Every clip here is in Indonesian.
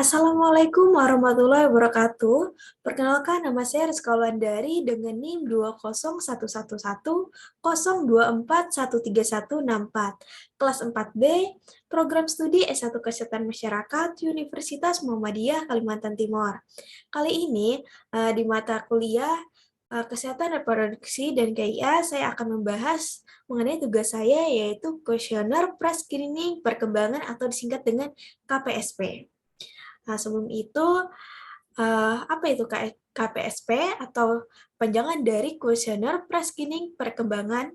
Assalamualaikum warahmatullahi wabarakatuh. Perkenalkan, nama saya Rizka Wulandari dengan NIM 2011102413164, kelas 4B, Program Studi S1 Kesehatan Masyarakat, Universitas Muhammadiyah Kalimantan Timur. Kali ini di mata kuliah Kesehatan Reproduksi dan KIA, saya akan membahas mengenai tugas saya, yaitu kuesioner Prescreening Perkembangan atau disingkat dengan KPSP. Nah, sebelum itu, apa itu KPSP atau panjangan dari Kuesioner Prescreening Perkembangan?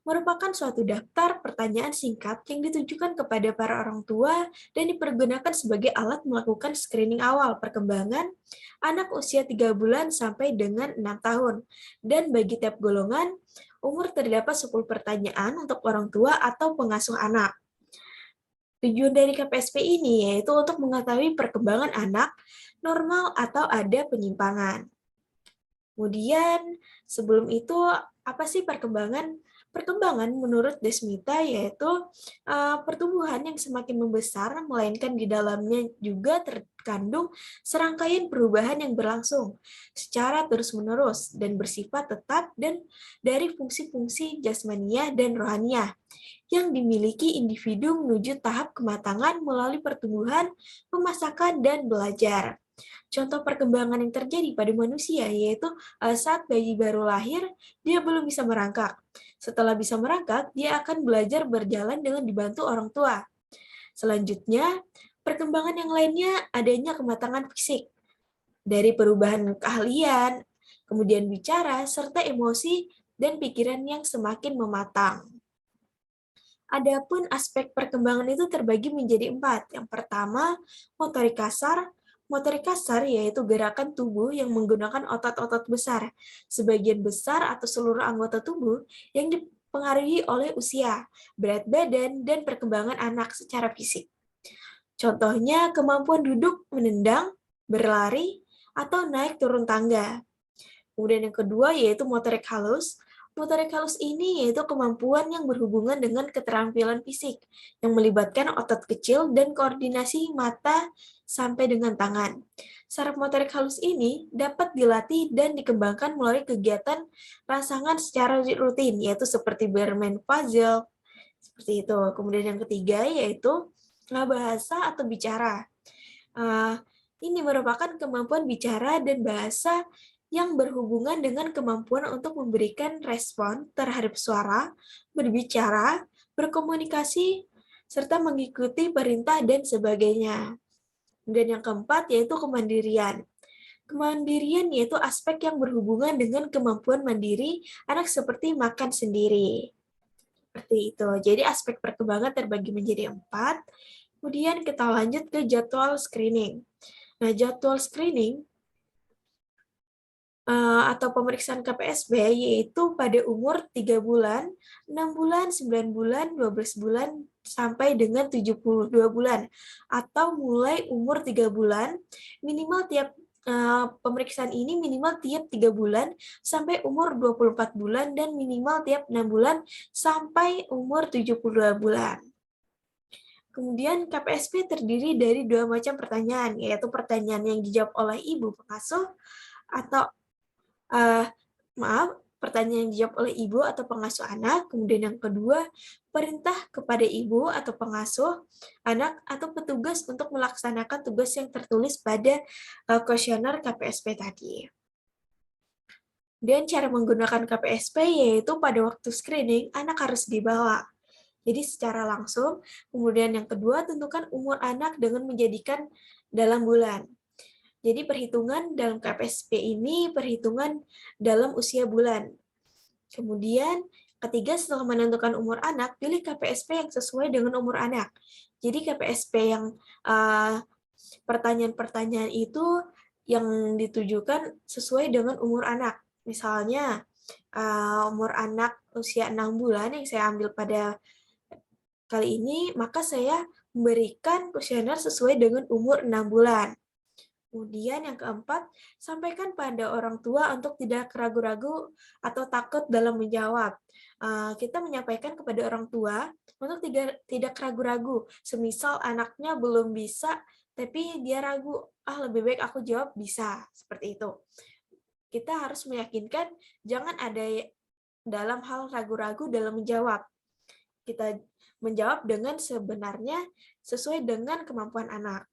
Merupakan suatu daftar pertanyaan singkat yang ditujukan kepada para orang tua dan dipergunakan sebagai alat melakukan screening awal perkembangan anak usia 3 bulan sampai dengan 6 tahun. Dan bagi tiap golongan, umur terdapat 10 pertanyaan untuk orang tua atau pengasuh anak. Tujuan dari KPSP ini yaitu untuk mengetahui perkembangan anak normal atau ada penyimpangan. Kemudian, sebelum itu, apa sih perkembangan? Perkembangan menurut Desmita yaitu pertumbuhan yang semakin membesar, melainkan di dalamnya juga terkandung serangkaian perubahan yang berlangsung secara terus-menerus dan bersifat tetap dan dari fungsi-fungsi jasmaniah dan rohaniah yang dimiliki individu menuju tahap kematangan melalui pertumbuhan, pemasakan, dan belajar. Contoh perkembangan yang terjadi pada manusia yaitu saat bayi baru lahir, dia belum bisa merangkak. Setelah bisa merangkak, dia akan belajar berjalan dengan dibantu orang tua. Selanjutnya, perkembangan yang lainnya adanya kematangan fisik. Dari perubahan keahlian, kemudian bicara, serta emosi dan pikiran yang semakin mematang. Adapun aspek perkembangan itu terbagi menjadi 4. Yang pertama, motorik kasar. Motorik kasar yaitu gerakan tubuh yang menggunakan otot-otot besar, sebagian besar atau seluruh anggota tubuh yang dipengaruhi oleh usia, berat badan, dan perkembangan anak secara fisik. Contohnya kemampuan duduk, menendang, berlari, atau naik turun tangga. Kemudian yang kedua yaitu motorik halus. Motorik halus ini yaitu kemampuan yang berhubungan dengan keterampilan fisik yang melibatkan otot kecil dan koordinasi mata sampai dengan tangan. Saraf motorik halus ini dapat dilatih dan dikembangkan melalui kegiatan rangsangan secara rutin, yaitu seperti bermain puzzle, seperti itu. Kemudian yang ketiga yaitu bahasa atau bicara. Ini merupakan kemampuan bicara dan bahasa yang berhubungan dengan kemampuan untuk memberikan respon terhadap suara, berbicara, berkomunikasi, serta mengikuti perintah dan sebagainya. Dan yang keempat yaitu kemandirian. Kemandirian yaitu aspek yang berhubungan dengan kemampuan mandiri anak seperti makan sendiri. Seperti itu. Jadi aspek perkembangan terbagi menjadi 4. Kemudian kita lanjut ke jadwal screening. Nah, jadwal screening atau pemeriksaan KPSB yaitu pada umur 3 bulan, 6 bulan, 9 bulan, 12 bulan, sampai dengan 72 bulan. Atau mulai umur 3 bulan, minimal tiap pemeriksaan ini minimal tiap 3 bulan sampai umur 24 bulan dan minimal tiap 6 bulan sampai umur 72 bulan. Kemudian KPSP terdiri dari 2 macam pertanyaan, yaitu pertanyaan yang dijawab oleh ibu pengasuh atau pertanyaan yang dijawab oleh ibu atau pengasuh anak. Kemudian yang kedua, perintah kepada ibu atau pengasuh anak atau petugas untuk melaksanakan tugas yang tertulis pada kuesioner KPSP tadi. Dan cara menggunakan KPSP yaitu pada waktu screening, anak harus dibawa. Jadi secara langsung. Kemudian yang kedua, tentukan umur anak dengan menjadikan dalam bulan. Jadi perhitungan dalam KPSP ini perhitungan dalam usia bulan. Kemudian ketiga, setelah menentukan umur anak, pilih KPSP yang sesuai dengan umur anak. Jadi KPSP yang pertanyaan-pertanyaan itu yang ditujukan sesuai dengan umur anak. Misalnya umur anak usia 6 bulan yang saya ambil pada kali ini, maka saya memberikan kuesioner sesuai dengan umur 6 bulan. Kemudian yang keempat, sampaikan pada orang tua untuk tidak ragu-ragu atau takut dalam menjawab. Kita menyampaikan kepada orang tua untuk tidak ragu-ragu, semisal anaknya belum bisa tapi dia ragu, lebih baik aku jawab bisa, seperti itu. Kita harus meyakinkan jangan ada dalam hal ragu-ragu dalam menjawab. Kita menjawab dengan sebenarnya sesuai dengan kemampuan anak.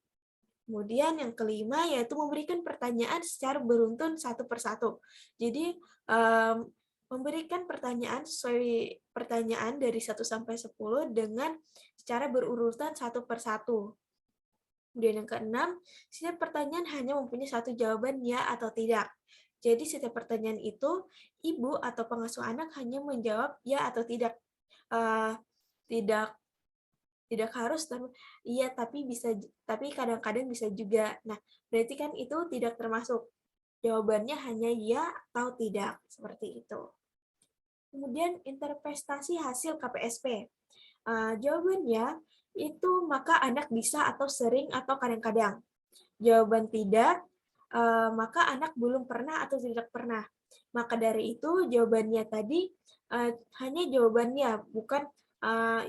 Kemudian yang kelima yaitu memberikan pertanyaan secara beruntun satu persatu. Jadi memberikan pertanyaan sesuai pertanyaan dari 1 sampai 10 dengan secara berurutan satu persatu. Kemudian yang keenam, setiap pertanyaan hanya mempunyai satu jawaban ya atau tidak. Jadi setiap pertanyaan itu, ibu atau pengasuh anak hanya menjawab ya atau tidak. Tidak tidak harus iya, tapi kadang-kadang bisa juga. Nah, berarti kan itu tidak termasuk. Jawabannya hanya ya atau tidak, seperti itu. Kemudian interpretasi hasil KPSP. Jawabannya itu maka anak bisa atau sering atau kadang-kadang. Jawaban tidak, maka anak belum pernah atau tidak pernah. Maka dari itu jawabannya tadi hanya jawabannya, bukan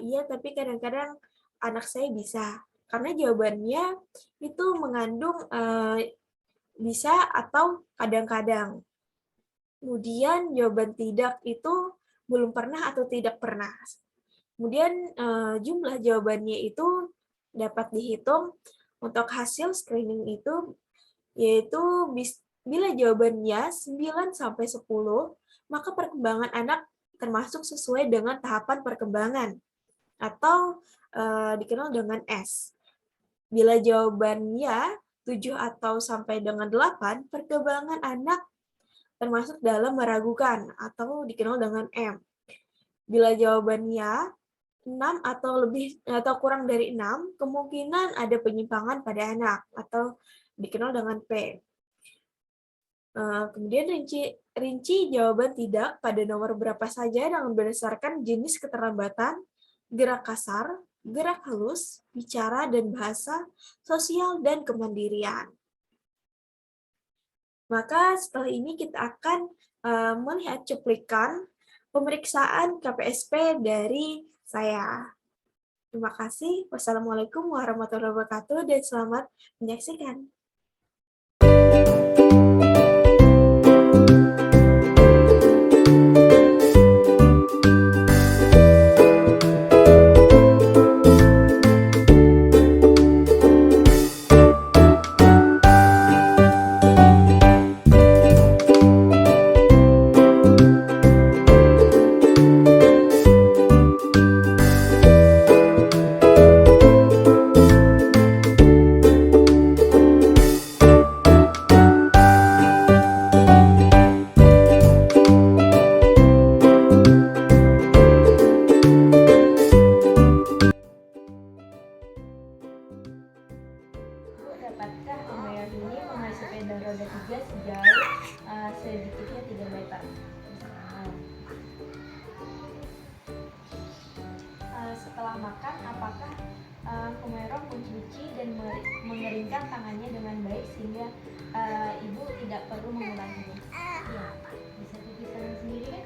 iya tapi kadang-kadang anak saya bisa. Karena jawabannya itu mengandung bisa atau kadang-kadang. Kemudian jawaban tidak itu belum pernah atau tidak pernah. Kemudian jumlah jawabannya itu dapat dihitung untuk hasil screening itu, yaitu bila jawabannya 9 sampai 10, maka perkembangan anak termasuk sesuai dengan tahapan perkembangan atau dikenal dengan S. Bila jawabannya 7 atau sampai dengan 8, perkembangan anak termasuk dalam meragukan atau dikenal dengan M. Bila jawabannya 6 atau kurang dari 6, kemungkinan ada penyimpangan pada anak atau dikenal dengan P. Kemudian rinci jawaban tidak pada nomor berapa saja dengan berdasarkan jenis keterlambatan, gerak kasar, gerak halus, bicara dan bahasa, sosial, dan kemandirian. Maka setelah ini kita akan melihat cuplikan pemeriksaan KPSP dari saya. Terima kasih. Wassalamualaikum warahmatullahi wabarakatuh dan selamat menyaksikan. Dapatkah Umayyah ini mengayuh sepeda roda 3 sejauh sedikitnya 3 meter? Setelah makan, apakah Umayyah mencuci dan mengeringkan tangannya dengan baik sehingga ibu tidak perlu mengulanginya? Iya, bisa cuci tangan sendiri kan?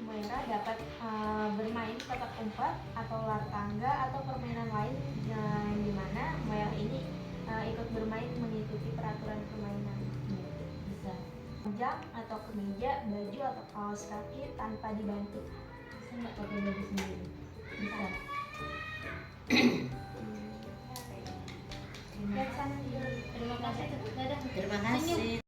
Umayyah dapat bermain petak umpet atau ular tangga atau permainan lain di mana Umayyah ini ikut bermain mengikuti peraturan permainan. Bisa jam atau kemeja, baju atau kaos kaki tanpa dibantu. Bisa nggak pakai baju sendiri? Bisa. Terima kasih.